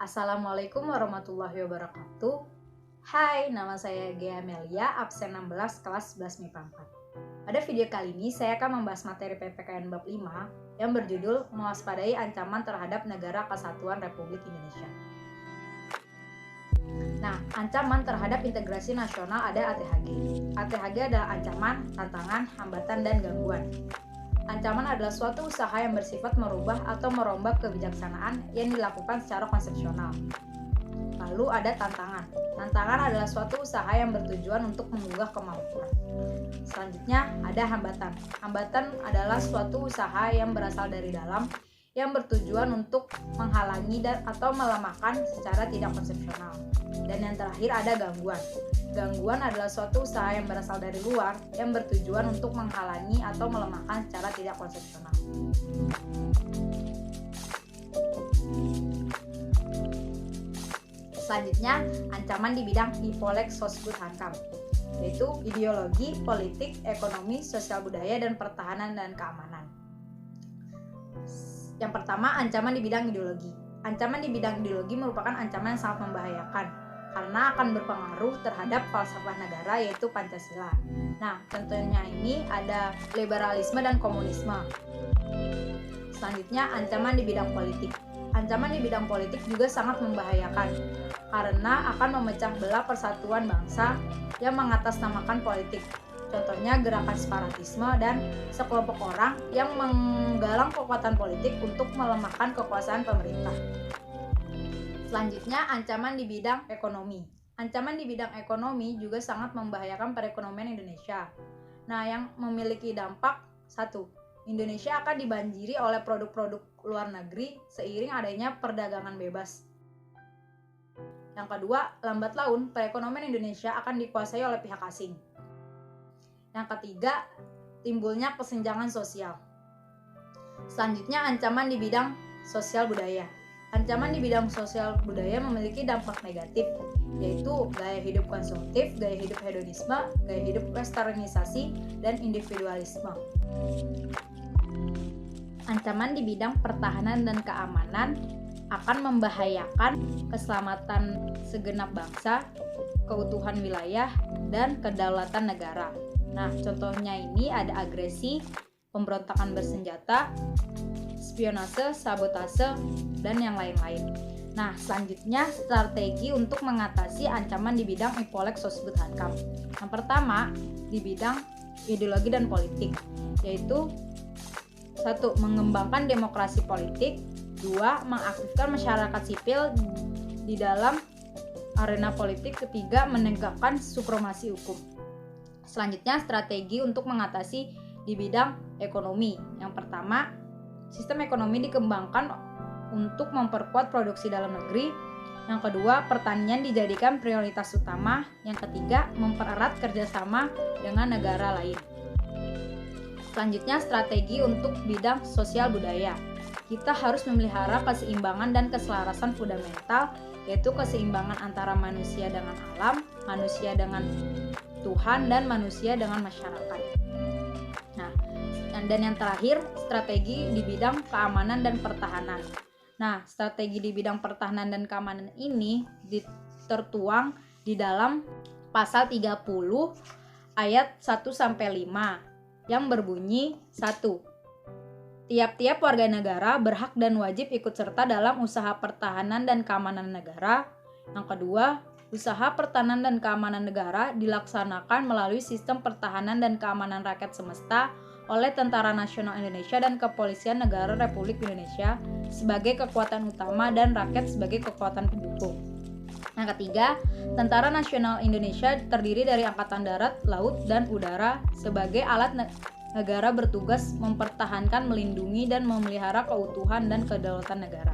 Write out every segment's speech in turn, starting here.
Assalamualaikum warahmatullahi wabarakatuh. Hai, nama saya Gea Melia, absen 16 kelas 11 MIPA 4. Pada video kali ini saya akan membahas materi PPKN bab 5 yang berjudul Mewaspadai Ancaman Terhadap Negara Kesatuan Republik Indonesia. Nah, ancaman terhadap integrasi nasional ada ATHG. ATHG adalah ancaman, tantangan, hambatan, dan gangguan. Ancaman adalah suatu usaha yang bersifat merubah atau merombak kebijaksanaan yang dilakukan secara konsepsional. Lalu ada tantangan. Tantangan adalah suatu usaha yang bertujuan untuk mengunggah kemampuan. Selanjutnya ada hambatan. Hambatan adalah suatu usaha yang berasal dari dalam yang bertujuan untuk menghalangi atau melemahkan secara tidak konsepsional. Dan yang terakhir ada gangguan. Gangguan adalah suatu usaha yang berasal dari luar yang bertujuan untuk menghalangi atau melemahkan secara tidak konsepsional. Selanjutnya, ancaman di bidang Ipolek Sosbud Hankam, yaitu ideologi, politik, ekonomi, sosial budaya, dan pertahanan dan keamanan. Yang pertama, ancaman di bidang ideologi. Ancaman di bidang ideologi merupakan ancaman yang sangat membahayakan karena akan berpengaruh terhadap falsafah negara, yaitu Pancasila. Nah, contohnya ini ada liberalisme dan komunisme. Selanjutnya, ancaman di bidang politik. Ancaman di bidang politik juga sangat membahayakan karena akan memecah belah persatuan bangsa yang mengatasnamakan politik. Contohnya gerakan separatisme dan sekelompok orang yang menggalang kekuatan politik untuk melemahkan kekuasaan pemerintah. Selanjutnya, ancaman di bidang ekonomi. Ancaman di bidang ekonomi juga sangat membahayakan perekonomian Indonesia. Nah, yang memiliki dampak 1. Indonesia akan dibanjiri oleh produk-produk luar negeri seiring adanya perdagangan bebas. Yang kedua, lambat laun perekonomian Indonesia akan dikuasai oleh pihak asing. Yang ketiga, timbulnya kesenjangan sosial. Selanjutnya, ancaman di bidang sosial budaya. Ancaman di bidang sosial budaya memiliki dampak negatif, yaitu gaya hidup konsumtif, gaya hidup hedonisme, gaya hidup westernisasi, dan individualisme. Ancaman di bidang pertahanan dan keamanan akan membahayakan keselamatan segenap bangsa, keutuhan wilayah, dan kedaulatan negara. Nah, contohnya ini ada agresi, pemberontakan bersenjata, spionase, sabotase, dan yang lain-lain. Nah, selanjutnya strategi untuk mengatasi ancaman di bidang Ipolek Sosbud Hankam. Yang pertama, di bidang ideologi dan politik, yaitu 1. Mengembangkan demokrasi politik, 2. Mengaktifkan masyarakat sipil di dalam arena politik, 3. Menegakkan supremasi hukum. Selanjutnya, strategi untuk mengatasi di bidang ekonomi. Yang pertama, sistem ekonomi dikembangkan untuk memperkuat produksi dalam negeri. Yang kedua, pertanian dijadikan prioritas utama. Yang ketiga, mempererat kerjasama dengan negara lain. Selanjutnya, strategi untuk bidang sosial budaya. Kita harus memelihara keseimbangan dan keselarasan fundamental, yaitu keseimbangan antara manusia dengan alam, manusia dengan Tuhan, dan manusia dengan masyarakat. Nah, dan yang terakhir, strategi di bidang keamanan dan pertahanan. Nah, strategi di bidang pertahanan dan keamanan ini tertuang di dalam pasal 30 ayat 1-5 yang berbunyi 1. Tiap-tiap warga negara berhak dan wajib ikut serta dalam usaha pertahanan dan keamanan negara. Yang kedua, usaha pertahanan dan keamanan negara dilaksanakan melalui sistem pertahanan dan keamanan rakyat semesta oleh Tentara Nasional Indonesia dan Kepolisian Negara Republik Indonesia sebagai kekuatan utama dan rakyat sebagai kekuatan pendukung. Yang ketiga, Tentara Nasional Indonesia terdiri dari Angkatan Darat, Laut, dan Udara sebagai alat negara bertugas mempertahankan, melindungi, dan memelihara keutuhan dan kedaulatan negara.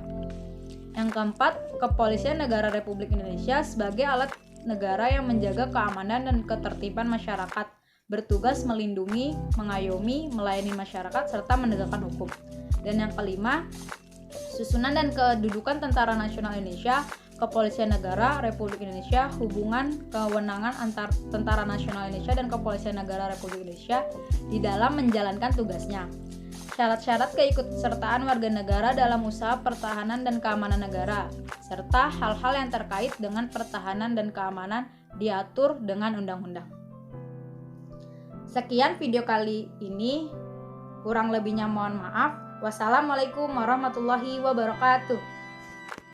Yang keempat, Kepolisian Negara Republik Indonesia sebagai alat negara yang menjaga keamanan dan ketertiban masyarakat, bertugas melindungi, mengayomi, melayani masyarakat, serta menegakkan hukum. Dan yang kelima, susunan dan kedudukan Tentara Nasional Indonesia, Kepolisian Negara Republik Indonesia, hubungan kewenangan antar Tentara Nasional Indonesia dan Kepolisian Negara Republik Indonesia di dalam menjalankan tugasnya. syarat-syarat keikutsertaan warga negara dalam usaha pertahanan dan keamanan negara, serta hal-hal yang terkait dengan pertahanan dan keamanan diatur dengan undang-undang. Sekian video kali ini, kurang lebihnya mohon maaf. Wassalamualaikum warahmatullahi wabarakatuh.